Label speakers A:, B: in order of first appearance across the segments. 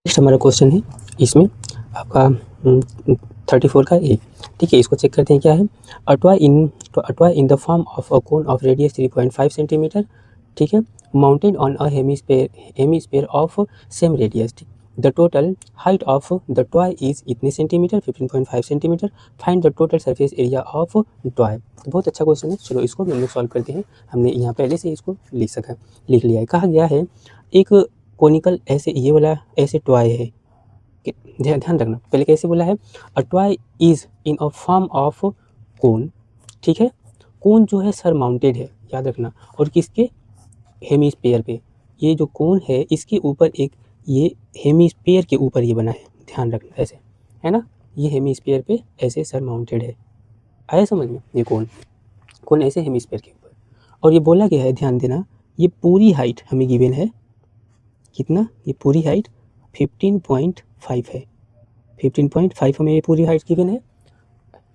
A: Next हमारा question है इसमें आपका 34 का ए। ठीक है, इसको चेक करते हैं क्या है। A toy in the form of a cone of radius 3.5 centimetre, ठीक है, mounted on a hemisphere of same radius. The total height of the toy is इतने centimetre, 15.5 centimetre. Find the total surface area of toy. तो बहुत अच्छा question है, चलो इसको भी हम लोग सॉल्व करते हैं। हमने यहाँ पहले से इसको लिख लिया है। कहा गया है एक कोनिकल ऐसे ये वाला ऐसे टॉय है, ध्यान रखना पहले कैसे बोला है। A toy is in a form of cone, ठीक है, कोन जो है सर माउंटेड है, याद रखना, और किसके, हेमिस्फीयर पे। ये जो कोन है इसके ऊपर एक, ये हेमिस्फीयर के ऊपर ये बना है, ध्यान रखना ऐसे, है ना, ये हेमिस्फीयर पे ऐसे सर माउंटेड है। आया समझ में, ये कोन ऐसे हेमिस्फीयर के ऊपर, और ये बोला गया है, ध्यान देना, ये पूरी हाइट हमें गिवन है कितना, ये पूरी हाइट 15.5 है। 15.5 हमें ये पूरी हाइट गिवन है,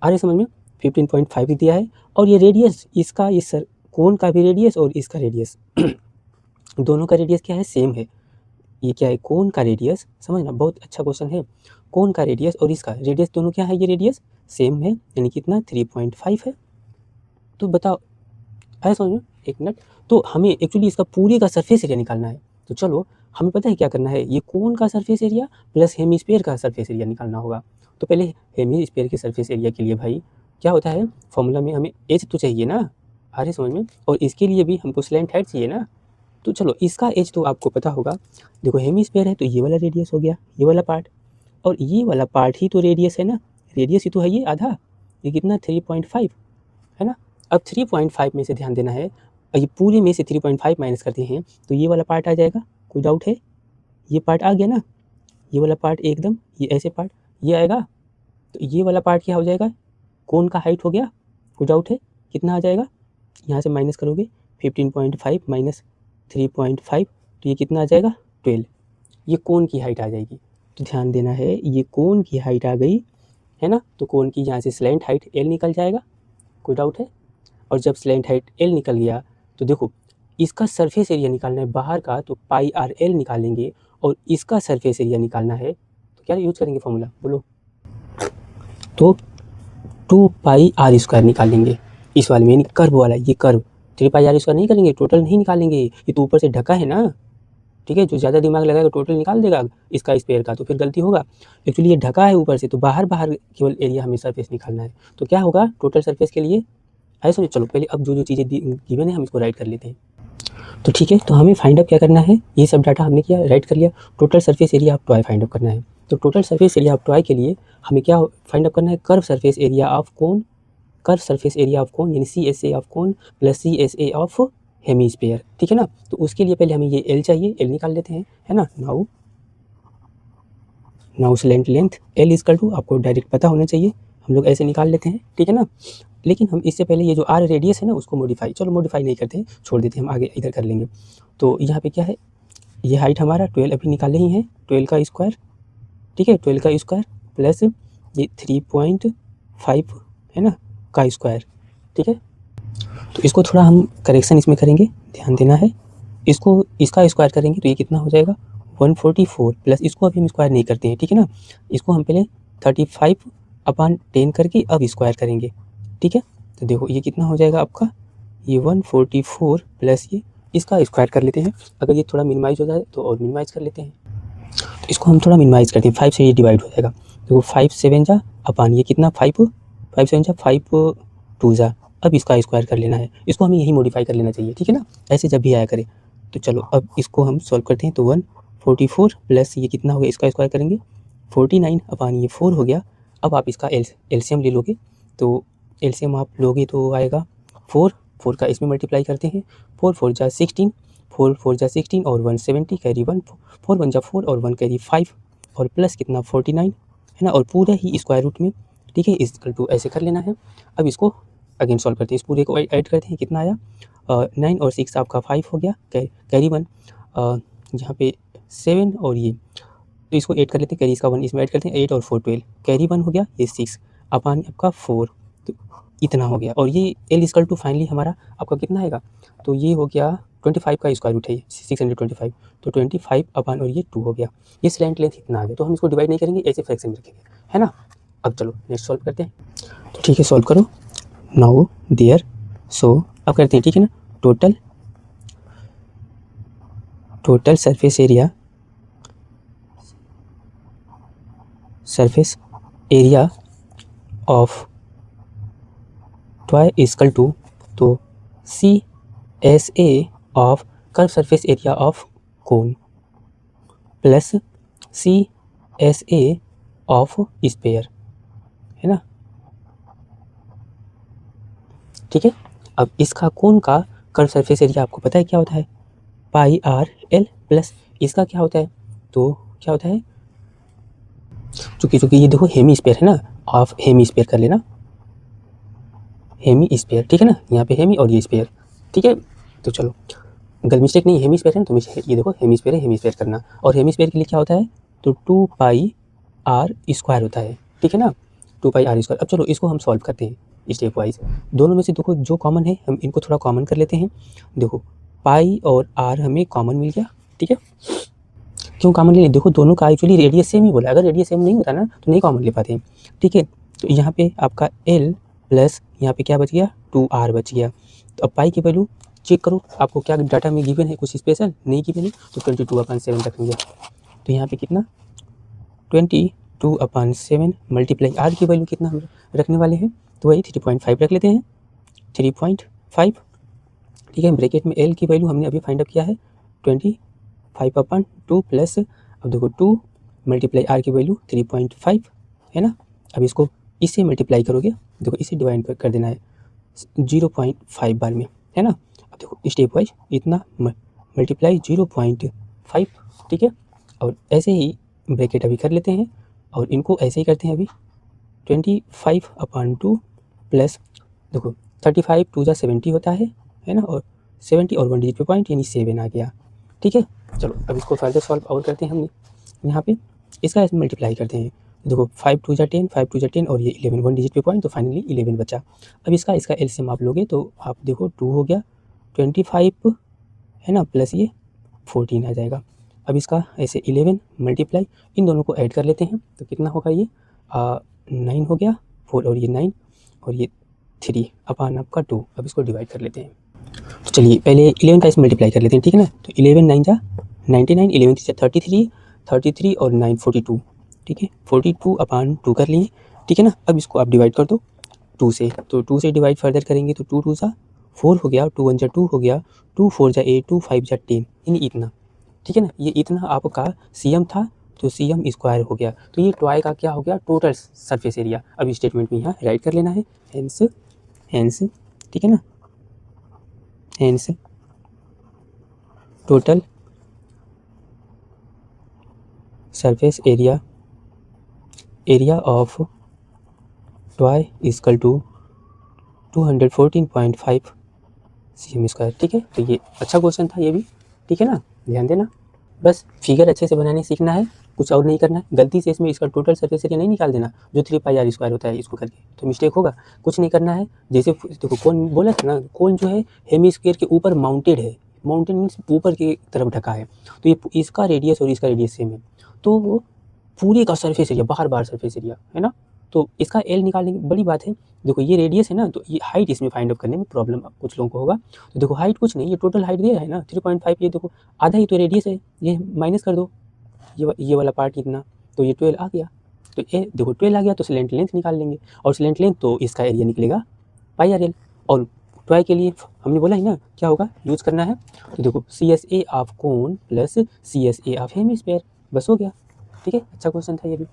A: आ रही समझ में, 15.5 दिया है। और ये रेडियस इसका, ये सर कोन का भी रेडियस और इसका रेडियस दोनों का रेडियस क्या है, सेम है। ये क्या है, कोन का रेडियस, समझना बहुत अच्छा क्वेश्चन है। कोन का रेडियस और इसका रेडियस दोनों क्या है, ये रेडियस सेम है, यानी कितना 3.5 है। तो बताओ, आया समझ में, एक मिनट। तो हमें एक्चुअली इसका पूरे का सरफेस एरिया निकालना है। तो चलो हमें पता है क्या करना है, ये कोन का सरफेस एरिया प्लस हेमिस्फीयर का सरफेस एरिया निकालना होगा। तो पहले हेमिस्फीयर के सरफेस एरिया के लिए भाई क्या होता है, फॉर्मूला में हमें एच तो चाहिए ना, आ रही समझ में, और इसके लिए भी हमको स्लैंट हाइट चाहिए ना। तो चलो इसका एच तो आपको पता होगा, देखो हेमिस्फीयर है तो ये वाला रेडियस हो गया, ये वाला पार्ट, और ये वाला पार्ट ही तो रेडियस है ना, रेडियस ही तो है ये आधा, ये कितना 3.5 है ना। अब 3.5 में से ध्यान देना है, ये पूरे में से 3.5 माइनस करते हैं तो ये वाला पार्ट आ जाएगा, कोई डाउट है, ये पार्ट आ गया ना, ये वाला पार्ट एकदम, ये ऐसे पार्ट ये आएगा, तो ये वाला पार्ट क्या हो जाएगा, कोन का हाइट हो गया, कोई डाउट है, कितना आ जाएगा, यहाँ से माइनस करोगे 15.5 माइनस 3.5 तो ये कितना आ जाएगा 12, ये कोन की हाइट आ जाएगी। तो ध्यान देना है, ये कोन की हाइट आ गई है ना, तो कोन की यहाँ से स्लैंट हाइट एल निकल जाएगा, कोई डाउट है। और जब स्लैंट हाइट एल निकल गया तो देखो इसका सरफेस एरिया निकालना है बाहर का, तो पाई आर एल निकालेंगे, और इसका सरफेस एरिया निकालना है तो क्या यूज करेंगे फॉर्मूला बोलो, तो 2 पाई आर स्क्वायर निकालेंगे इस वाले में, यानी कर्व वाला, ये कर्व 3 पाई आर स्क्वायर नहीं करेंगे, टोटल नहीं निकालेंगे, ये तो ऊपर से ढका है ना, ठीक है, जो ज़्यादा दिमाग लगाएगा टोटल निकाल देगा इसका स्क्वायर का, तो फिर गलती होगा। एक्चुअली ये ढका है ऊपर से, तो बाहर केवल एरिया हमें सरफेस निकालना है, तो क्या होगा टोटल सरफेस के लिए, ऐसा नहीं। चलो पहले अब जो चीज़ें गिवन है हम इसको राइट कर लेते हैं। तो ठीक है, तो हमें फाइंड अप क्या करना है, ये सब डाटा हमने किया, राइट कर लिया। Total surface area of toy find up करना है। तो total surface area of toy के लिए हमें क्या फाइंड अप करना है, curve surface area of cone, curve surface area of कोन यानी CSA of cone plus CSA of hemisphere, ठीक है ना। तो उसके लिए पहले हमें ये एल चाहिए, एल निकाल लेते हैं, है ना। Now length L equal to, आपको डायरेक्ट पता होना चाहिए, हम लोग ऐसे निकाल लेते हैं, ठीक है ना। लेकिन हम इससे पहले ये जो आर रेडियस है ना उसको मॉडिफाई, चलो मॉडिफाई नहीं करते हैं, छोड़ देते हैं, हम आगे इधर कर लेंगे। तो यहाँ पे क्या है, ये हाइट हमारा 12 अभी निकाले ही है, 12 का स्क्वायर, ठीक है, 12 का स्क्वायर प्लस ये 3.5 है ना का स्क्वायर, ठीक है। तो इसको थोड़ा हम करेक्शन इसमें करेंगे, ध्यान देना है, इसको इसका स्क्वायर करेंगे तो ये कितना हो जाएगा 144 प्लस इसको अभी हम स्क्वायर नहीं करते हैं, ठीक है ना, इसको हम पहले 35/10 करके अब स्क्वायर करेंगे, ठीक है। तो देखो ये कितना हो जाएगा आपका, ये 144 प्लस ये इसका स्क्वायर कर लेते हैं, अगर ये थोड़ा मिनिमाइज हो जाए तो और मिनिमाइज कर लेते हैं, तो इसको हम थोड़ा मिनिमाइज करते हैं, 5 से ये डिवाइड हो जाएगा, देखो 5 7 जा अपान ये कितना 5 7 जा 5 2 जा, अब इसका स्क्वायर कर लेना है, इसको हमें यही मॉडिफाई कर लेना चाहिए, ठीक है ना, ऐसे जब भी आया करे। तो चलो अब इसको हम सॉल्व करते हैं, तो 144 प्लस ये कितना हो गया, इसका स्क्वायर करेंगे 49 अपान ये 4 हो गया। अब आप इसका एलसीएम ले लोगे, तो एलसीएम आप लोगे तो आएगा 4 का इसमें मल्टीप्लाई करते हैं, 4 4 जा 16, 4 4 जा 16 और 170 कैरी 1, 4 1 जा 4 और 1 कैरी 5 और प्लस कितना 49 है ना, और पूरा ही स्क्वायर रूट में, ठीक है, इक्वल टू ऐसे कर लेना है। अब इसको अगेन सॉल्व करते हैं, इस पूरे को ऐड करते हैं, कितना आया 9 और 6 आपका 5 हो गया, कैरी 1 यहाँ पे 7 और ये, तो इसको ऐड कर लेते हैं, कैरी इसका 1 इसमें ऐड करते हैं, 8 और 4 12, कैरी 1 हो गया, ये 6 अपान आपका 4, तो इतना हो गया। और ये एल इक्वल टू फाइनली हमारा आपका कितना आएगा, तो ये हो गया 25 का स्क्वायर रूट है 625, तो 25 अपन और ये 2 हो गया। ये स्लैंट लेंथ इतना आ गया, तो हम इसको डिवाइड नहीं करेंगे, ऐसे फ्रैक्शन में रखेंगे, है ना। अब चलो नेक्स्ट सॉल्व करते हैं। तो ठीक है, सॉल्व करो। नाउ देयर, सो अब करते हैं, ठीक है ना। Total surface area of toy equal to, तो CSA of curve surface area of cone plus CSA of sphere, है ना। ठीक है, अब इसका कोन का कर्व सरफेस एरिया आपको पता है क्या होता है, πr/l प्लस इसका क्या होता है, तो क्या होता है, चूंकि ये देखो हेमी स्फीयर है ना, ऑफ हेमी स्फीयर कर लेना, हेमी स्फीयर, ठीक है ना, यहाँ पे हेमी और ये स्फीयर, ठीक है। तो चलो गलत मिस्टेक नहीं, हेमी स्फीयर है ना, तो ये देखो हेमी स्फीयर है, हेमी स्फीयर करना, और हेमी स्फीयर के लिए क्या होता है, तो 2πr² होता है, ठीक है ना, 2πr²। अब चलो इसको हम सॉल्व करते हैं स्टेप वाइज। दोनों में से देखो जो कॉमन है हम इनको थोड़ा कॉमन कर लेते हैं। देखो पाई और आर हमें कॉमन मिल गया, ठीक है। क्यों कॉमन ले, देखो दोनों का एक्चुअली रेडियस सेम ही बोला, अगर रेडियस सेम नहीं होता ना तो नहीं कॉमन ले पाते हैं, ठीक है। तो यहाँ पे आपका L प्लस यहाँ पे क्या बच गया, 2r बच गया। तो अब पाई की वैल्यू चेक करो, आपको क्या डाटा में गिवन है, कुछ स्पेशल नहीं गिवन है, तो 22/7 रखेंगे। तो यहाँ पे कितना 22/7 मल्टीप्लाई आर की वैल्यू कितना हम रखने वाले हैं, तो वही 3.5 रख लेते हैं, 3.5, ठीक है। ब्रैकेट में L की वैल्यू हमने अभी फाइंड अप किया है 25/2 प्लस, अब देखो 2 मल्टीप्लाई आर की वैल्यू 3.5 है ना। अब इसको इससे मल्टीप्लाई करोगे, देखो इसे डिवाइड कर देना है 0.5 बार में, है ना। अब देखो स्टेप वाइज इतना मल्टीप्लाई 0.5, ठीक है। और ऐसे ही ब्रैकेट अभी कर लेते हैं और इनको ऐसे ही करते हैं अभी 25/2 प्लस, देखो 35 2 जा 70 होता है ना, और 70 और 1 डिजिट पे पॉइंट यानी 7 आ गया, ठीक है। चलो अब इसको फर्दर सॉल्व और करते हैं हमने, यहाँ पे इसका ऐसे मल्टीप्लाई करते हैं, देखो 5 2 जा 10, 5 2 जा 10 और ये 11 1 डिजिट पे पॉइंट, तो फाइनली 11 बचा। अब इसका एलसीएम आप लोगे तो आप देखो 2 हो गया, 25 है ना, प्लस ये 14 आ जाएगा। अब इसका ऐसे 11 मल्टीप्लाई, इन दोनों को ऐड कर लेते हैं, तो कितना होगा ये 9 हो गया, 4 और ये 9 और ये 3 अपान आपका 2। अब इसको डिवाइड कर लेते हैं, तो चलिए पहले 11 का इस मल्टीप्लाई कर लेते हैं, ठीक है ना। तो 11 9 जा 99, 11 3 जा 33 और 9 42, ठीक है, 42/2 कर लिए, ठीक है ना। अब इसको आप डिवाइड कर दो 2 से, तो 2 से डिवाइड फर्दर करेंगे तो 2 2 जा 4 हो गया, 2 1 जा 2 हो गया, 2 4 जा 8, 2 5 जा 10, यानी इतना, ठीक है ना। ये इतना आपका CM था, तो CM स्क्वायर हो गया, तो ये टॉय का क्या हो गया, टोटल सरफेस एरिया। अब स्टेटमेंट में यहाँ राइट कर लेना है, हेंस, ठीक है ना, hence total surface area of toy equal to 214.5 CM², ठीक है। तो ये अच्छा क्वेश्चन था ये भी, ठीक है ना, ध्यान देना। बस फिगर अच्छे से बनाने सीखना है, कुछ और नहीं करना है। गलती से इसमें इसका टोटल सरफेस एरिया नहीं निकाल देना, जो 3πr² होता है, इसको करके तो मिस्टेक होगा। कुछ नहीं करना है, जैसे देखो कौन बोला था ना, कौन जो है हेमिस्फीयर के ऊपर माउंटेड है, माउंटेन मीन्स ऊपर की तरफ ढका है, तो ये इसका रेडियस और इसका रेडियस सेम है, तो वो पूरे का सरफेस एरिया बाहर सरफेस एरिया है ना। तो इसका L निकालने की बड़ी बात है, देखो ये रेडियस है ना, तो ये हाइट इसमें फाइंड आउट करने में प्रॉब्लम कुछ लोगों को होगा। तो देखो हाइट कुछ नहीं, ये टोटल हाइट दिया है ना 3.5, ये देखो आधा ही तो रेडियस है, ये माइनस कर दो, ये वाला पार्ट इतना, तो ये 12 आ गया। तो ये देखो 12 आ गया, तो स्लैंट लेंथ निकाल लेंगे, और स्लैंट लेंथ तो इसका एरिया निकलेगा πr/l। और टॉय के लिए हमने बोला है ना क्या होगा यूज़ करना है, तो देखो CSA of cone plus CSA of hemisphere, बस हो गया, ठीक है। अच्छा क्वेश्चन था ये भी।